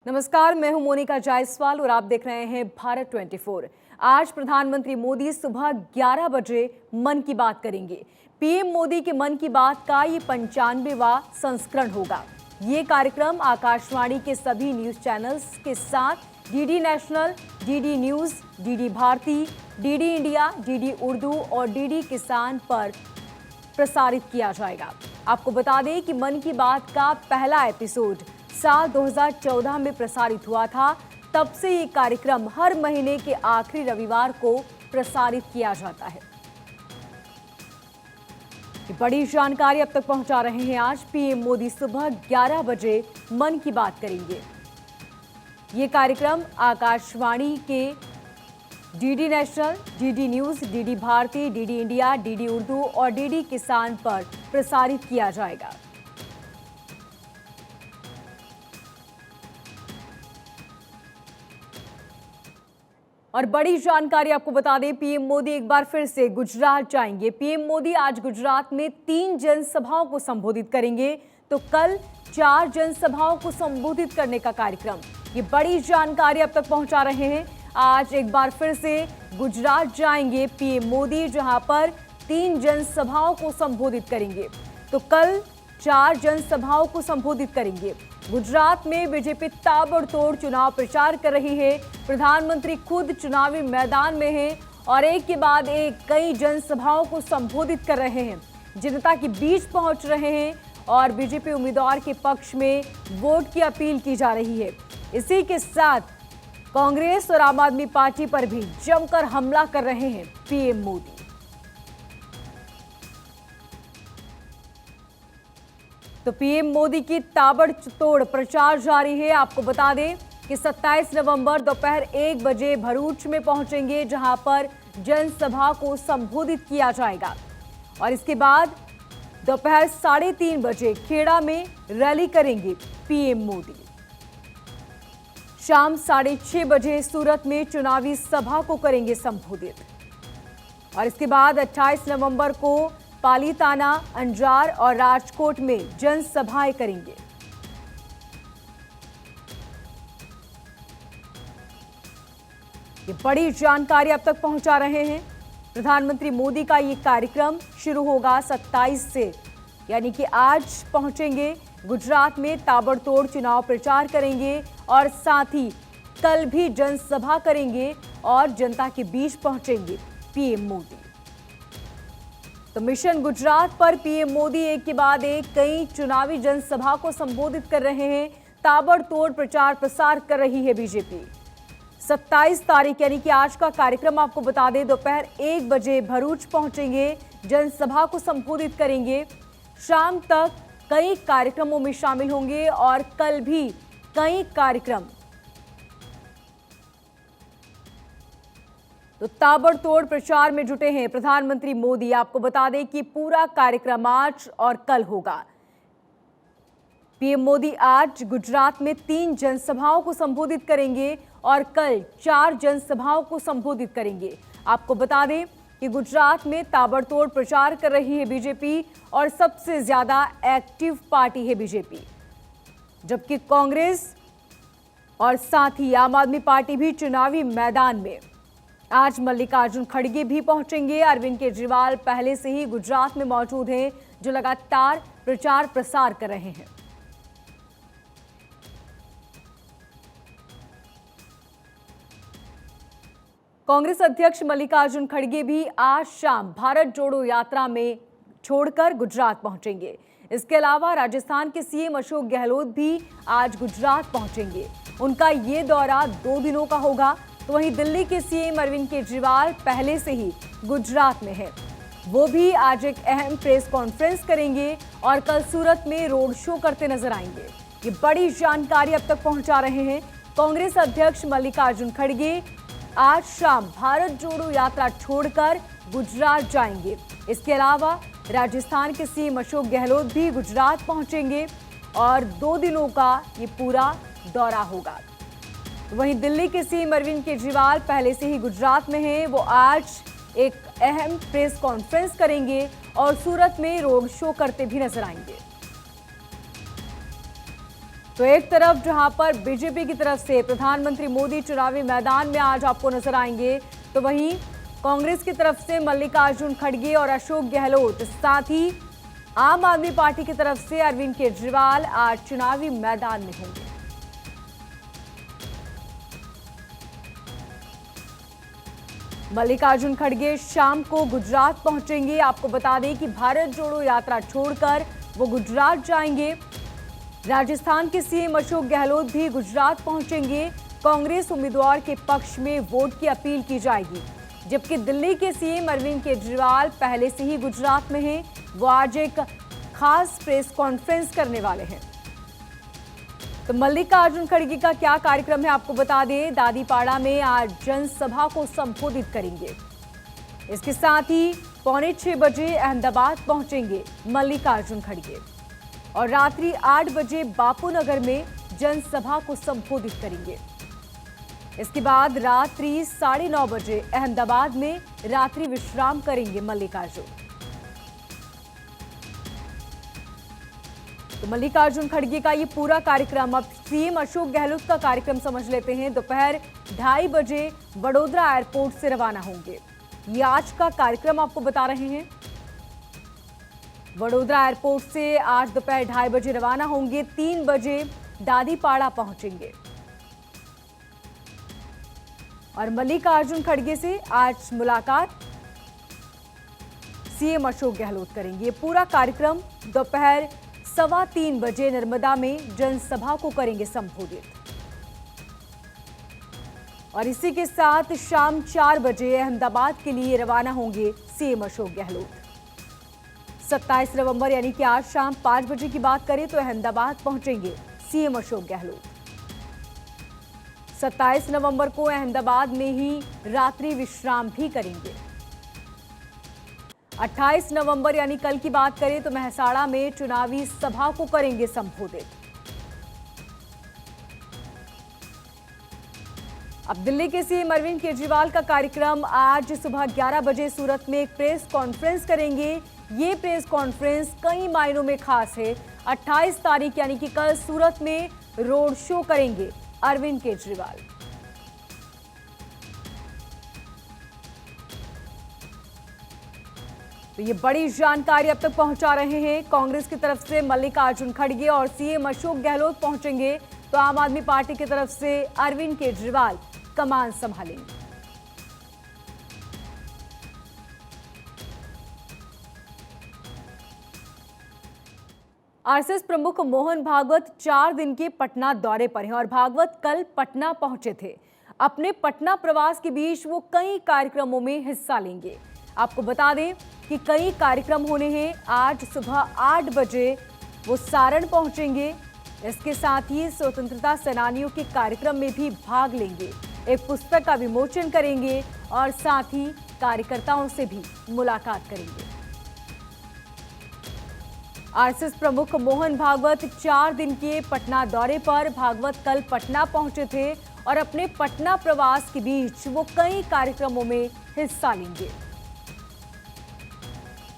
नमस्कार, मैं हूं मोनिका जायसवाल और आप देख रहे हैं भारत 24। आज प्रधानमंत्री मोदी सुबह 11 बजे मन की बात करेंगे। पीएम मोदी के मन की बात का ये 95वां संस्करण होगा। ये कार्यक्रम आकाशवाणी के सभी न्यूज चैनल्स के साथ DD National, DD News, DD Bharati, DD India, DD Urdu और डीडी किसान पर प्रसारित किया जाएगा। आपको बता दें कि मन की बात का पहला एपिसोड साल 2014 में प्रसारित हुआ था। तब से ये कार्यक्रम हर महीने के आखिरी रविवार को प्रसारित किया जाता है। बड़ी जानकारी अब तक पहुंचा रहे हैं। आज पीएम मोदी सुबह 11 बजे मन की बात करेंगे। ये कार्यक्रम आकाशवाणी के DD National, DD News, DD Bharati, DD India, DD Urdu और डीडी किसान पर प्रसारित किया जाएगा। और बड़ी जानकारी आपको बता दें, पीएम मोदी एक बार फिर से गुजरात जाएंगे। पीएम मोदी आज गुजरात में 3 जनसभाओं को संबोधित करेंगे, तो कल 4 जनसभाओं को संबोधित करने का कार्यक्रम। ये बड़ी जानकारी अब तक पहुंचा रहे हैं। आज एक बार फिर से गुजरात जाएंगे पीएम मोदी, जहां पर 3 जनसभाओं को संबोधित करेंगे, तो कल 4 जनसभाओं को संबोधित करेंगे। गुजरात में बीजेपी ताबड़तोड़ चुनाव प्रचार कर रही है। प्रधानमंत्री खुद चुनावी मैदान में हैं और एक के बाद एक कई जनसभाओं को संबोधित कर रहे हैं, जनता के बीच पहुंच रहे हैं और बीजेपी उम्मीदवार के पक्ष में वोट की अपील की जा रही है। इसी के साथ कांग्रेस और आम आदमी पार्टी पर भी जमकर हमला कर रहे हैं पीएम मोदी। तो पीएम मोदी की ताबड़तोड़ प्रचार जारी है। आपको बता दें कि 27 नवंबर दोपहर 1 बजे भरूच में पहुंचेंगे, जहां पर जनसभा को संबोधित किया जाएगा और इसके बाद दोपहर 3:30 बजे खेड़ा में रैली करेंगे पीएम मोदी। शाम 6:30 बजे सूरत में चुनावी सभा को करेंगे संबोधित और इसके बाद 28 नवंबर को पालीताना, अंजार और राजकोट में जनसभाएं करेंगे। ये बड़ी जानकारी अब तक पहुंचा रहे हैं। प्रधानमंत्री मोदी का ये कार्यक्रम शुरू होगा 27 से, यानी कि आज पहुंचेंगे गुजरात में, ताबड़तोड़ चुनाव प्रचार करेंगे और साथ ही कल भी जनसभा करेंगे और जनता के बीच पहुंचेंगे पीएम मोदी। तो मिशन गुजरात पर पीएम मोदी एक के बाद एक कई चुनावी जनसभा को संबोधित कर रहे हैं। ताबड़तोड़ प्रचार प्रसार कर रही है बीजेपी। 27 तारीख यानी कि आज का कार्यक्रम आपको बता दें, दोपहर 1 बजे भरूच पहुंचेंगे, जनसभा को संबोधित करेंगे। शाम तक कई कार्यक्रमों में शामिल होंगे और कल भी कई कार्यक्रम। तो ताबड़तोड़ प्रचार में जुटे हैं प्रधानमंत्री मोदी। आपको बता दें कि पूरा कार्यक्रम आज और कल होगा। पीएम मोदी आज गुजरात में 3 जनसभाओं को संबोधित करेंगे और कल 4 जनसभाओं को संबोधित करेंगे। आपको बता दें कि गुजरात में ताबड़तोड़ प्रचार कर रही है बीजेपी और सबसे ज्यादा एक्टिव पार्टी है बीजेपी, जबकि कांग्रेस और साथ ही आम आदमी पार्टी भी चुनावी मैदान में। आज मल्लिकार्जुन खड़गे भी पहुंचेंगे। अरविंद केजरीवाल पहले से ही गुजरात में मौजूद हैं, जो लगातार प्रचार प्रसार कर रहे हैं। कांग्रेस अध्यक्ष मल्लिकार्जुन खड़गे भी आज शाम भारत जोड़ो यात्रा में छोड़कर गुजरात पहुंचेंगे। इसके अलावा राजस्थान के सीएम अशोक गहलोत भी आज गुजरात पहुंचेंगे। उनका ये दौरा 2 दिनों का होगा। तो वहीं दिल्ली के सीएम अरविंद केजरीवाल पहले से ही गुजरात में है। वो भी आज एक अहम प्रेस कॉन्फ्रेंस करेंगे और कल सूरत में रोड शो करते नजर आएंगे। ये बड़ी जानकारी अब तक पहुंचा रहे हैं कांग्रेस अध्यक्ष मल्लिकार्जुन खड़गे। आज शाम भारत जोड़ो यात्रा छोड़कर गुजरात जाएंगे। इसके अलावा राजस्थान के सीएम अशोक गहलोत भी गुजरात पहुंचेंगे और 2 दिनों का ये पूरा दौरा होगा। वहीं दिल्ली के सीएम अरविंद केजरीवाल पहले से ही गुजरात में हैं। वो आज एक अहम प्रेस कॉन्फ्रेंस करेंगे और सूरत में रोड शो करते भी नजर आएंगे। तो एक तरफ जहां पर बीजेपी की तरफ से प्रधानमंत्री मोदी चुनावी मैदान में आज आपको नजर आएंगे, तो वहीं कांग्रेस की तरफ से मल्लिकार्जुन खड़गे और अशोक गहलोत, साथ ही आम आदमी पार्टी की तरफ से अरविंद केजरीवाल आज चुनावी मैदान में होंगे। मल्लिकार्जुन खड़गे शाम को गुजरात पहुंचेंगे। आपको बता दें कि भारत जोड़ो यात्रा छोड़कर वो गुजरात जाएंगे। राजस्थान के सीएम अशोक गहलोत भी गुजरात पहुंचेंगे। कांग्रेस उम्मीदवार के पक्ष में वोट की अपील की जाएगी, जबकि दिल्ली के सीएम अरविंद केजरीवाल पहले से ही गुजरात में हैं। वो आज एक खास प्रेस कॉन्फ्रेंस करने वाले हैं। तो मल्लिकार्जुन खड़गे का क्या कार्यक्रम है आपको बता दें। दादीपाड़ा में आज जनसभा को संबोधित करेंगे। इसके साथ ही 5:45 बजे अहमदाबाद पहुंचेंगे मल्लिकार्जुन खड़गे और रात्रि 8 बजे बापू नगर में जनसभा को संबोधित करेंगे। इसके बाद रात्रि 9:30 बजे अहमदाबाद में रात्रि विश्राम करेंगे मल्लिकार्जुन। तो मल्लिकार्जुन खड़गे का ये पूरा कार्यक्रम, अब सीएम अशोक गहलोत का कार्यक्रम समझ लेते हैं। दोपहर 2:30 बजे वडोदरा एयरपोर्ट से रवाना होंगे। ये आज का कार्यक्रम आपको बता रहे हैं। वडोदरा एयरपोर्ट से आज दोपहर 2:30 बजे रवाना होंगे। 3 बजे दादीपाड़ा पहुंचेंगे और मल्लिकार्जुन खड़गे से आज मुलाकात सीएम अशोक गहलोत करेंगे। ये पूरा कार्यक्रम दोपहर 3:15 बजे नर्मदा में जनसभा को करेंगे संबोधित और इसी के साथ शाम 4 बजे अहमदाबाद के लिए रवाना होंगे सीएम अशोक गहलोत। 27 नवंबर यानी कि आज शाम 5 बजे की बात करें तो अहमदाबाद पहुंचेंगे सीएम अशोक गहलोत। 27 नवंबर को अहमदाबाद में ही रात्रि विश्राम भी करेंगे। 28 नवंबर यानी कल की बात करें तो मेहसाणा में चुनावी सभा को करेंगे संबोधित। अब दिल्ली के सीएम अरविंद केजरीवाल का कार्यक्रम आज सुबह 11 बजे सूरत में एक प्रेस कॉन्फ्रेंस करेंगे। ये प्रेस कॉन्फ्रेंस कई मायनों में खास है। 28 तारीख यानी कि कल सूरत में रोड शो करेंगे अरविंद केजरीवाल। तो ये बड़ी जानकारी अब तक पहुंचा रहे हैं। कांग्रेस की तरफ से मल्लिकार्जुन खड़गे और सीएम अशोक गहलोत पहुंचेंगे, तो आम आदमी पार्टी की तरफ से अरविंद केजरीवाल कमान संभालेंगे। आरएसएस प्रमुख मोहन भागवत 4 दिन के पटना दौरे पर हैं और भागवत कल पटना पहुंचे थे। अपने पटना प्रवास के बीच वो कई कार्यक्रमों में हिस्सा लेंगे। आपको बता दें कि कई कार्यक्रम होने हैं। आज सुबह 8 बजे वो सारण पहुंचेंगे। इसके साथ ही स्वतंत्रता सेनानियों के कार्यक्रम में भी भाग लेंगे। एक पुस्तक का विमोचन करेंगे और साथ ही कार्यकर्ताओं से भी मुलाकात करेंगे। आरएसएस प्रमुख मोहन भागवत 4 दिन के पटना दौरे पर। भागवत कल पटना पहुंचे थे और अपने पटना प्रवास के बीच वो कई कार्यक्रमों में हिस्सा लेंगे।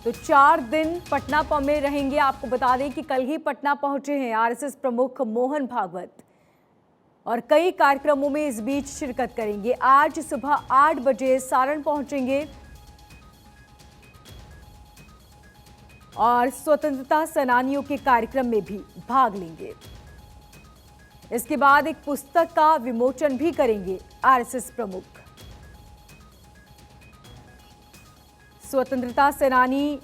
तो 4 दिन पटना में रहेंगे। आपको बता दें कि कल ही पटना पहुंचे हैं आरएसएस प्रमुख मोहन भागवत और कई कार्यक्रमों में इस बीच शिरकत करेंगे। आज सुबह 8 बजे सारण पहुंचेंगे और स्वतंत्रता सेनानियों के कार्यक्रम में भी भाग लेंगे। इसके बाद एक पुस्तक का विमोचन भी करेंगे आरएसएस प्रमुख। स्वतंत्रता सेनानी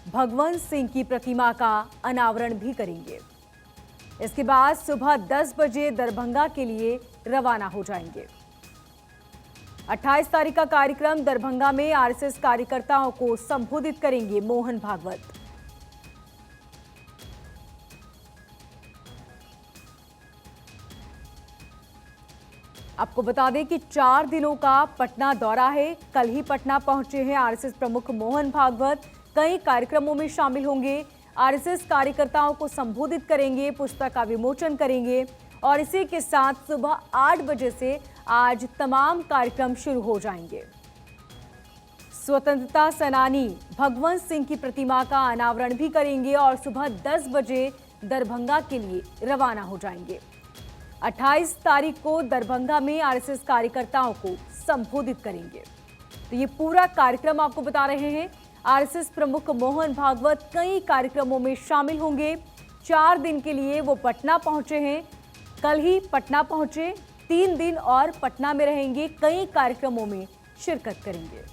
भगवंत सिंह की प्रतिमा का अनावरण भी करेंगे। इसके बाद सुबह 10 बजे दरभंगा के लिए रवाना हो जाएंगे। 28 तारीख का कार्यक्रम दरभंगा में आरएसएस कार्यकर्ताओं को संबोधित करेंगे मोहन भागवत। आपको बता दें कि 4 दिनों का पटना दौरा है। कल ही पटना पहुंचे हैं आरएसएस प्रमुख मोहन भागवत। कई कार्यक्रमों में शामिल होंगे। आरएसएस कार्यकर्ताओं को संबोधित करेंगे, पुस्तक का विमोचन करेंगे और इसी के साथ सुबह 8 बजे से आज तमाम कार्यक्रम शुरू हो जाएंगे। स्वतंत्रता सेनानी भगवंत सिंह की प्रतिमा का अनावरण भी करेंगे और सुबह 10 बजे दरभंगा के लिए रवाना हो जाएंगे। 28 तारीख को दरभंगा में आरएसएस कार्यकर्ताओं को संबोधित करेंगे। तो ये पूरा कार्यक्रम आपको बता रहे हैं। आरएसएस प्रमुख मोहन भागवत कई कार्यक्रमों में शामिल होंगे। 4 दिन के लिए वो पटना पहुंचे हैं। कल ही पटना पहुंचे, 3 दिन और पटना में रहेंगे, कई कार्यक्रमों में शिरकत करेंगे।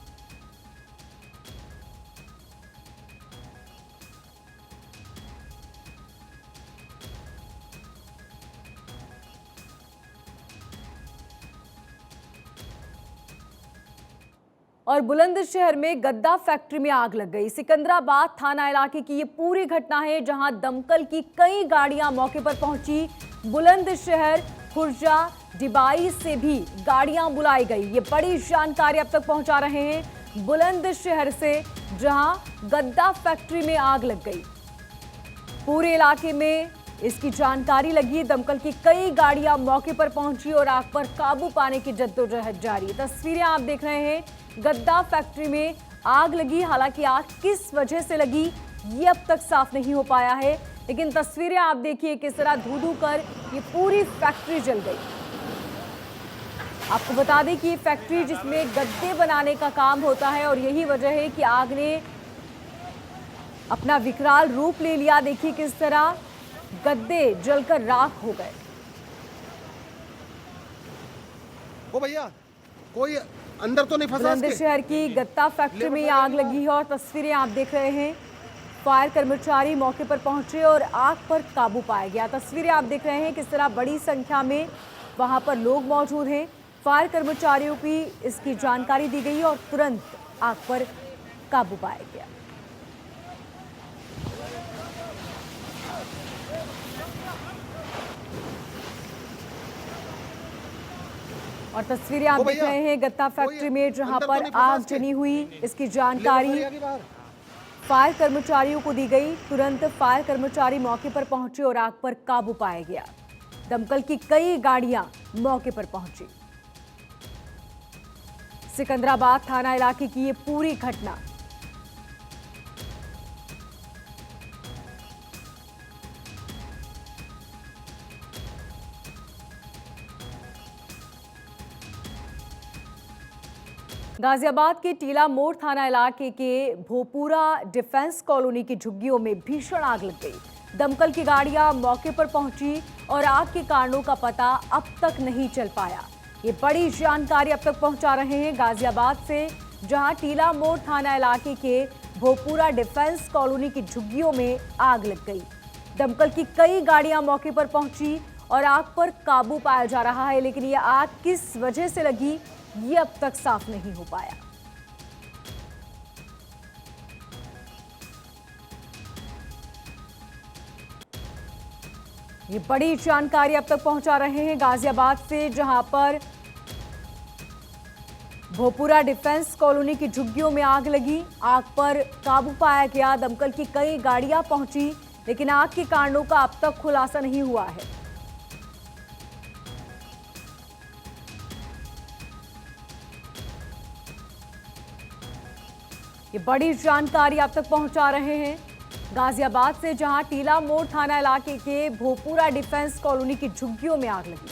और बुलंदशहर में गद्दा फैक्ट्री में आग लग गई। सिकंदराबाद थाना इलाके की ये पूरी घटना है, जहां दमकल की कई गाड़ियां मौके पर पहुंची। बुलंदशहर, खुर्जा, डिबाई से भी गाड़ियां बुलाई गई। ये बड़ी जानकारी अब तक पहुंचा रहे हैं बुलंदशहर से, जहां गद्दा फैक्ट्री में आग लग गई। पूरे इलाके में इसकी जानकारी लगी। दमकल की कई गाड़ियां मौके पर पहुंची और आग पर काबू पाने की जद्दोजहद जारी। तस्वीरें आप देख रहे हैं, गद्दा फैक्ट्री में आग लगी। हालांकि आग किस वजह से लगी ये अब तक साफ नहीं हो पाया है, लेकिन तस्वीरें आप देखिए किस तरह धू-धू कर ये पूरी फैक्ट्री जल गई। आपको बता दें कि ये फैक्ट्री जिसमें गद्दे बनाने का काम होता है और यही वजह है कि आग ने अपना विकराल रूप ले लिया। देखिए किस तरह गद्दे जलकर राख हो गए। ओ भैया, कोई अंदर तो नहीं फंसा? बुलंदशहर की गत्ता फैक्ट्री में आग लगी है और तस्वीरें आप देख रहे हैं। फायर कर्मचारी मौके पर पहुंचे और आग पर काबू पाया गया। तस्वीरें आप देख रहे हैं किस तरह बड़ी संख्या में वहां पर लोग मौजूद हैं। फायर कर्मचारियों की इसकी जानकारी दी गई और तुरंत आग पर काबू पाया गया। और तस्वीरें आप देख रहे हैं गत्ता फैक्ट्री में, जहां पर आग जनी हुई, इसकी जानकारी फायर कर्मचारियों को दी गई। तुरंत फायर कर्मचारी मौके पर पहुंचे और आग पर काबू पाया गया। दमकल की कई गाड़ियां मौके पर पहुंची। सिकंदराबाद थाना इलाके की ये पूरी घटना। गाजियाबाद के टीला मोड़ थाना इलाके के भोपुरा डिफेंस कॉलोनी की झुग्गियों में भीषण आग लग गई। दमकल की गाड़ियां मौके पर पहुंची और आग के कारणों का पता अब तक नहीं चल पाया। ये बड़ी जानकारी अब तक पहुंचा रहे हैं गाजियाबाद से, जहां टीला मोड़ थाना इलाके के भोपुरा डिफेंस कॉलोनी की झुग्गियों में आग लग गई। दमकल की कई गाड़ियां मौके पर पहुंची और आग पर काबू पाया जा रहा है, लेकिन ये आग किस वजह से लगी ये अब तक साफ नहीं हो पाया। ये बड़ी जानकारी अब तक पहुंचा रहे हैं गाजियाबाद से, जहां पर भोपुरा डिफेंस कॉलोनी की झुग्गियों में आग लगी। आग पर काबू पाया गया। दमकल की कई गाड़ियां पहुंची, लेकिन आग के कारणों का अब तक खुलासा नहीं हुआ है। ये बड़ी जानकारी आप तक पहुंचा रहे हैं गाजियाबाद से, जहां टीला मोड़ थाना इलाके के भोपुरा डिफेंस कॉलोनी की झुग्गियों में आग लगी।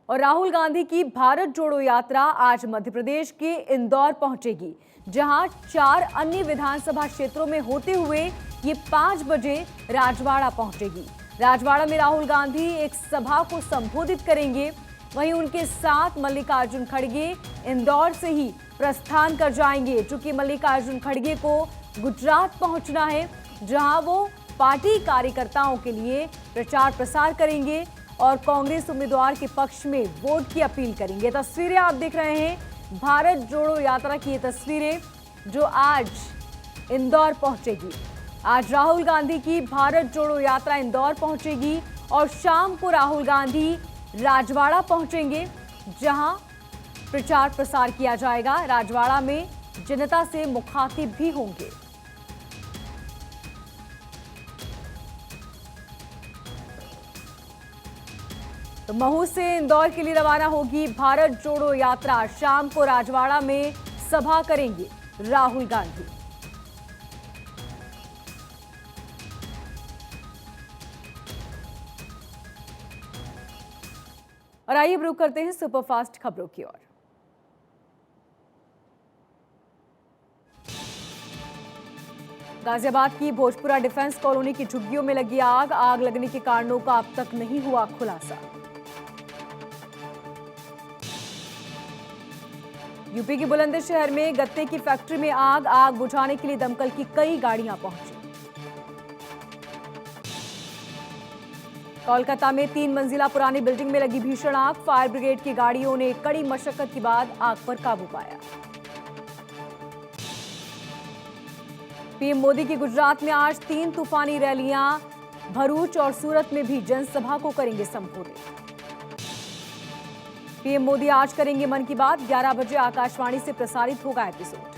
और राहुल गांधी की भारत जोड़ो यात्रा आज मध्य प्रदेश के इंदौर पहुंचेगी, जहां 4 अन्य विधानसभा क्षेत्रों में होते हुए ये 5 बजे राजवाड़ा पहुंचेगी। राजवाड़ा में राहुल गांधी एक सभा को संबोधित करेंगे। वहीं उनके साथ मल्लिकार्जुन खड़गे इंदौर से ही प्रस्थान कर जाएंगे, चूंकि मल्लिकार्जुन खड़गे को गुजरात पहुंचना है, जहां वो पार्टी कार्यकर्ताओं के लिए प्रचार प्रसार करेंगे और कांग्रेस उम्मीदवार के पक्ष में वोट की अपील करेंगे। तस्वीरें आप देख रहे हैं भारत जोड़ो यात्रा की, ये तस्वीरें जो आज इंदौर पहुंचेगी। आज राहुल गांधी की भारत जोड़ो यात्रा इंदौर पहुंचेगी और शाम को राहुल गांधी राजवाड़ा पहुंचेंगे, जहां प्रचार प्रसार किया जाएगा। राजवाड़ा में जनता से मुखातिब भी होंगे। तो महू से इंदौर के लिए रवाना होगी भारत जोड़ो यात्रा। शाम को राजवाड़ा में सभा करेंगे राहुल गांधी। और आइए रुक करते हैं सुपरफास्ट खबरों की ओर। गाजियाबाद की भोजपुरा डिफेंस कॉलोनी की झुग्गियों में लगी आग। आग लगने के कारणों का अब तक नहीं हुआ खुलासा। यूपी के बुलंदशहर में गत्ते की फैक्ट्री में आग बुझाने के लिए दमकल की कई गाड़ियां पहुंची। कोलकाता में 3 मंजिला पुरानी बिल्डिंग में लगी भीषण आग। फायर ब्रिगेड की गाड़ियों ने कड़ी मशक्कत के बाद आग पर काबू पाया। पीएम मोदी की गुजरात में आज 3 तूफानी रैलियां। भरूच और सूरत में भी जनसभा को करेंगे संबोधित। पीएम मोदी आज करेंगे मन की बात। 11 बजे आकाशवाणी से प्रसारित होगा एपिसोड।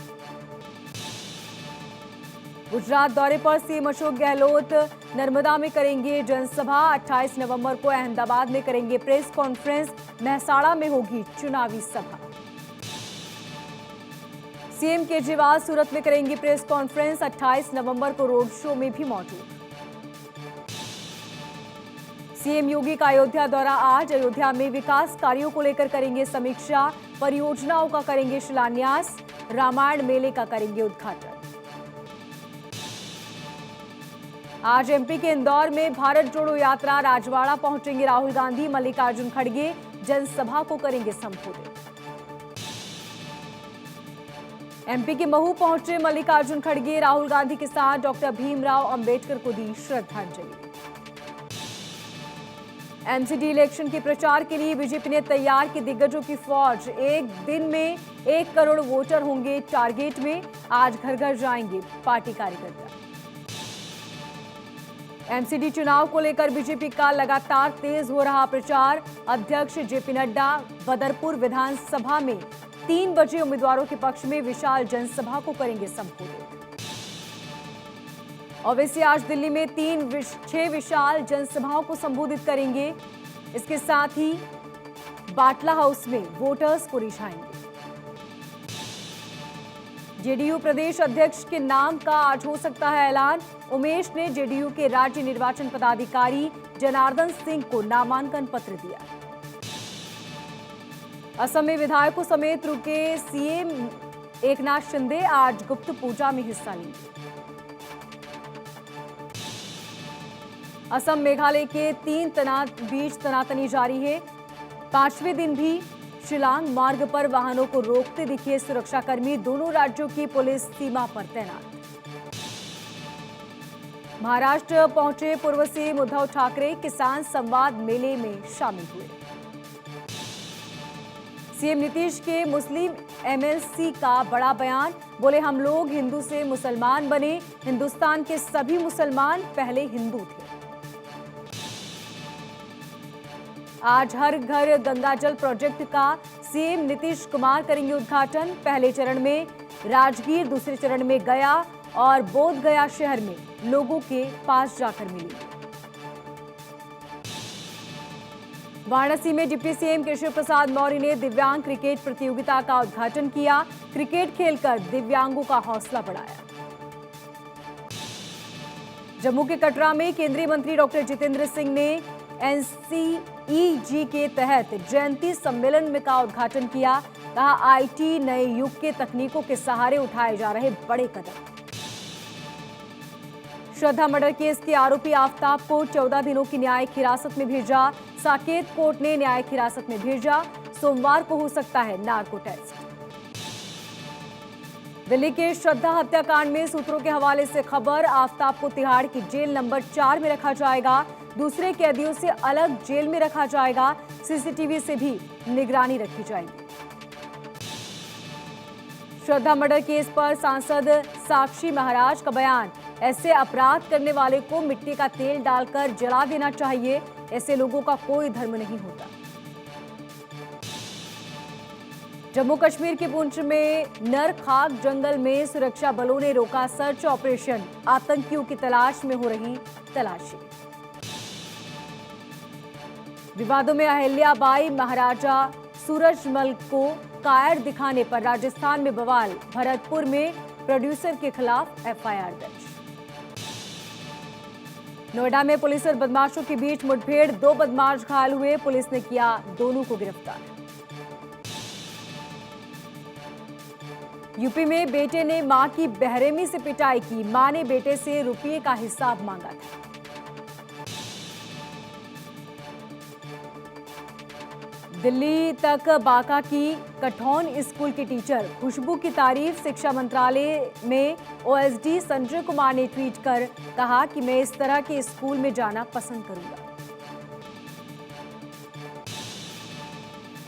गुजरात दौरे पर सीएम अशोक गहलोत नर्मदा में करेंगे जनसभा। 28 नवंबर को अहमदाबाद में करेंगे प्रेस कॉन्फ्रेंस। मेहसाणा में होगी चुनावी सभा। सीएम केजरीवाल सूरत में करेंगे प्रेस कॉन्फ्रेंस। 28 नवंबर को रोड शो में भी मौजूद। सीएम योगी का अयोध्या दौरा आज। अयोध्या में विकास कार्यों को लेकर करेंगे समीक्षा। परियोजनाओं का करेंगे शिलान्यास। रामायण मेले का करेंगे उद्घाटन। आज एमपी के इंदौर में भारत जोड़ो यात्रा। राजवाड़ा पहुंचेंगे राहुल गांधी। मल्लिकार्जुन खड़गे जनसभा को करेंगे संबोधित। एमपी के महू पहुंचे मल्लिकार्जुन खड़गे। राहुल गांधी के साथ डॉक्टर भीमराव अंबेडकर को दी श्रद्धांजलि। एमसीडी इलेक्शन के प्रचार के लिए बीजेपी ने तैयार की दिग्गजों की फौज। एक दिन में 1 करोड़ वोटर होंगे टारगेट में। आज घर घर जाएंगे पार्टी कार्यकर्ता। एमसीडी चुनाव को लेकर बीजेपी का लगातार तेज हो रहा प्रचार। अध्यक्ष जेपी नड्डा बदरपुर विधानसभा में 3 बजे उम्मीदवारों के पक्ष में विशाल जनसभा को करेंगे संबोधित। ओवैसी आज दिल्ली में 6 विशाल जनसभाओं को संबोधित करेंगे। इसके साथ ही बाटला हाउस में वोटर्स को रिझाएंगे। जेडीयू प्रदेश अध्यक्ष के नाम का आज हो सकता है ऐलान। उमेश ने जेडीयू के राज्य निर्वाचन पदाधिकारी जनार्दन सिंह को नामांकन पत्र दिया। असम में विधायकों समेत रुके सीएम एकनाथ शिंदे आज गुप्त पूजा में हिस्सा लेंगे। असम मेघालय के 3 बीच तनातनी जारी है। 5वें दिन भी शिलांग मार्ग पर वाहनों को रोकते दिखे सुरक्षाकर्मी। दोनों राज्यों की पुलिस सीमा पर तैनात। महाराष्ट्र पहुंचे पूर्व सीएम उद्धव ठाकरे। किसान संवाद मेले में शामिल हुए। सीएम नीतीश के मुस्लिम एमएलसी का बड़ा बयान। बोले हम लोग हिंदू से मुसलमान बने। हिंदुस्तान के सभी मुसलमान पहले हिंदू थे। आज हर घर गंगा जल प्रोजेक्ट का सीएम नीतीश कुमार करेंगे उद्घाटन। पहले चरण में राजगीर, दूसरे चरण में गया और बोध गया शहर में लोगों के पास जाकर मिलेंगे। वाराणसी में डिप्टी सीएम केशव प्रसाद मौर्य ने दिव्यांग क्रिकेट प्रतियोगिता का उद्घाटन किया। क्रिकेट खेलकर दिव्यांगों का हौसला बढ़ाया। जम्मू के कटरा में केंद्रीय मंत्री डॉक्टर जितेंद्र सिंह ने एनसीईजी के तहत जयंती सम्मेलन में का उद्घाटन किया। कहा आईटी नए युग के तकनीकों के सहारे उठाए जा रहे बड़े कदम। श्रद्धा मर्डर केस के आरोपी आफ्ताब को 14 दिनों की न्यायिक हिरासत में भेजा। साकेत कोर्ट ने न्यायिक हिरासत में भेजा। सोमवार को हो सकता है नार्को टेस्ट। दिल्ली के श्रद्धा हत्याकांड में सूत्रों के हवाले से खबर। आफ्ताब को तिहाड़ की जेल नंबर 4 में रखा जाएगा। दूसरे कैदियों से अलग जेल में रखा जाएगा। सीसीटीवी से भी निगरानी रखी जाएगी। श्रद्धा मर्डर केस पर सांसद साक्षी महाराज का बयान। ऐसे अपराध करने वाले को मिट्टी का तेल डालकर जला देना चाहिए। ऐसे लोगों का कोई धर्म नहीं होता। जम्मू कश्मीर के पुंछ में नरखाक जंगल में सुरक्षा बलों ने रोका सर्च ऑपरेशन। आतंकियों की तलाश में हो रही तलाशी। विवादों में अहिल्याबाई महाराजा सूरजमल को कायर दिखाने पर राजस्थान में बवाल। भरतपुर में प्रोड्यूसर के खिलाफ एफआईआर दर्ज। नोएडा में पुलिस और बदमाशों के बीच मुठभेड़, 2 बदमाश घायल हुए, पुलिस ने किया दोनों को गिरफ्तार। यूपी में बेटे ने मां की बेरहमी से पिटाई की, मां ने बेटे से रुपये का हिसाब मांगा था। दिल्ली तक बांका की कठौन स्कूल की टीचर खुशबू की तारीफ, शिक्षा मंत्रालय में ओएसडी संजय कुमार ने ट्वीट कर कहा कि मैं इस तरह के स्कूल में जाना पसंद करूंगा।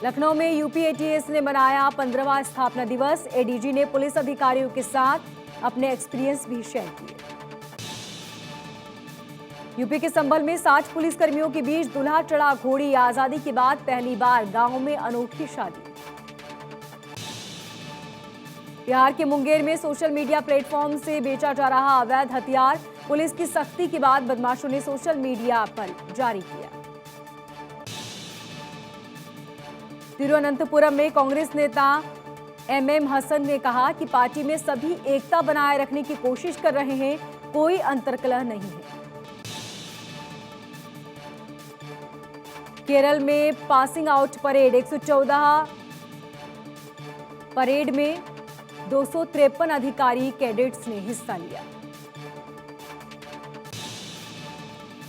लखनऊ में यूपी एटीएस ने मनाया 15वां स्थापना दिवस, एडीजी ने पुलिस अधिकारियों के साथ अपने एक्सपीरियंस भी शेयर किए। यूपी के संभल में 60 पुलिसकर्मियों के बीच दूल्हा चढ़ा घोड़ी, आजादी के बाद पहली बार गांव में अनोखी शादी। बिहार के मुंगेर में सोशल मीडिया प्लेटफॉर्म से बेचा जा रहा अवैध हथियार, पुलिस की सख्ती के बाद बदमाशों ने सोशल मीडिया पर जारी किया। तिरुवनंतपुरम में कांग्रेस नेता एमएम हसन ने कहा कि पार्टी में सभी एकता बनाए रखने की कोशिश कर रहे हैं, कोई अंतर्कलह नहीं है। केरल में पासिंग आउट परेड, 114 परेड में 253 अधिकारी कैडेट्स ने हिस्सा लिया।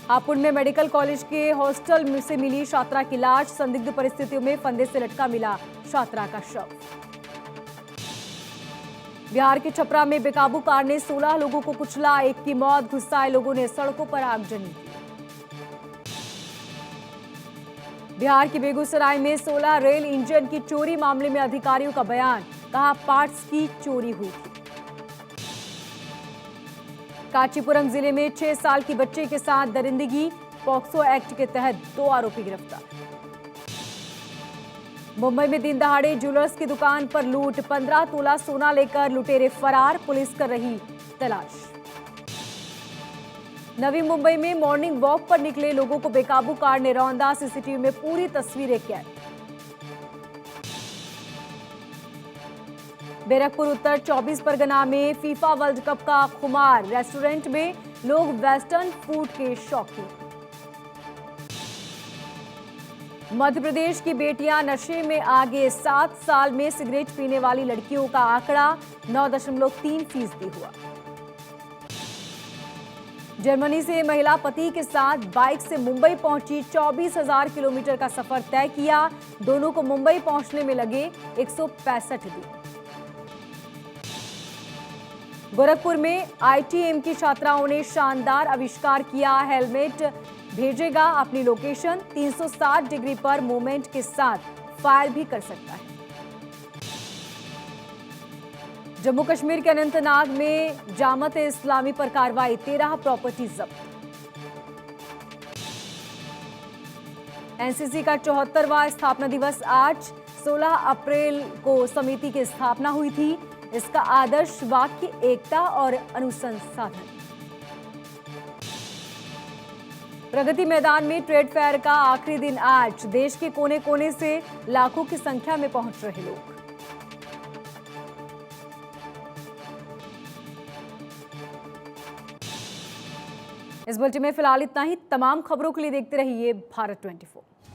हापुड़ में मेडिकल कॉलेज के हॉस्टल से मिली छात्रा की लाश, संदिग्ध परिस्थितियों में फंदे से लटका मिला छात्रा का शव। बिहार के छपरा में बेकाबू कार ने 16 लोगों को कुचला, एक की मौत, गुस्साए लोगों ने सड़कों पर आगजनी की। बिहार के बेगूसराय में 16 रेल इंजन की चोरी मामले में अधिकारियों का बयान, कहा पार्ट्स की चोरी हुई थी। कांचीपुरम जिले में 6 साल की बच्चे के साथ दरिंदगी, पॉक्सो एक्ट के तहत 2 आरोपी गिरफ्तार। मुंबई में दिन दहाड़े ज्वेलर्स की दुकान पर लूट, 15 तोला सोना लेकर लुटेरे फरार, पुलिस कर रही तलाश। नवी मुंबई में मॉर्निंग वॉक पर निकले लोगों को बेकाबू कार ने रौंदा, सीसीटीवी में पूरी तस्वीरें कैद। बैरकपुर उत्तर 24 परगना में फीफा वर्ल्ड कप का खुमार, रेस्टोरेंट में लोग वेस्टर्न फूड के शौकीन। मध्य प्रदेश की बेटियां नशे में आगे, 7 साल में सिगरेट पीने वाली लड़कियों का आंकड़ा 9.3% हुआ। जर्मनी से महिला पति के साथ बाइक से मुंबई पहुंची, 24,000 किलोमीटर का सफर तय किया, दोनों को मुंबई पहुंचने में लगे 165 दिन। गोरखपुर में आईटीएम की छात्राओं ने शानदार आविष्कार किया, हेलमेट भेजेगा अपनी लोकेशन, 360 डिग्री पर मूवमेंट के साथ फायर भी कर सकता है। जम्मू कश्मीर के अनंतनाग में जामत इस्लामी पर कार्रवाई, 13 प्रॉपर्टी जब्त। एनसीसी का 74वां स्थापना दिवस आज, 16 अप्रैल को समिति की स्थापना हुई थी। इसका आदर्श वाक्य एकता और अनुसंधान। प्रगति मैदान में ट्रेड फेयर का आखिरी दिन आज, देश के कोने कोने से लाखों की संख्या में पहुंच रहे लोग। इस बुलेटिन में फिलहाल इतना ही। तमाम खबरों के लिए देखते रहिए भारत 24।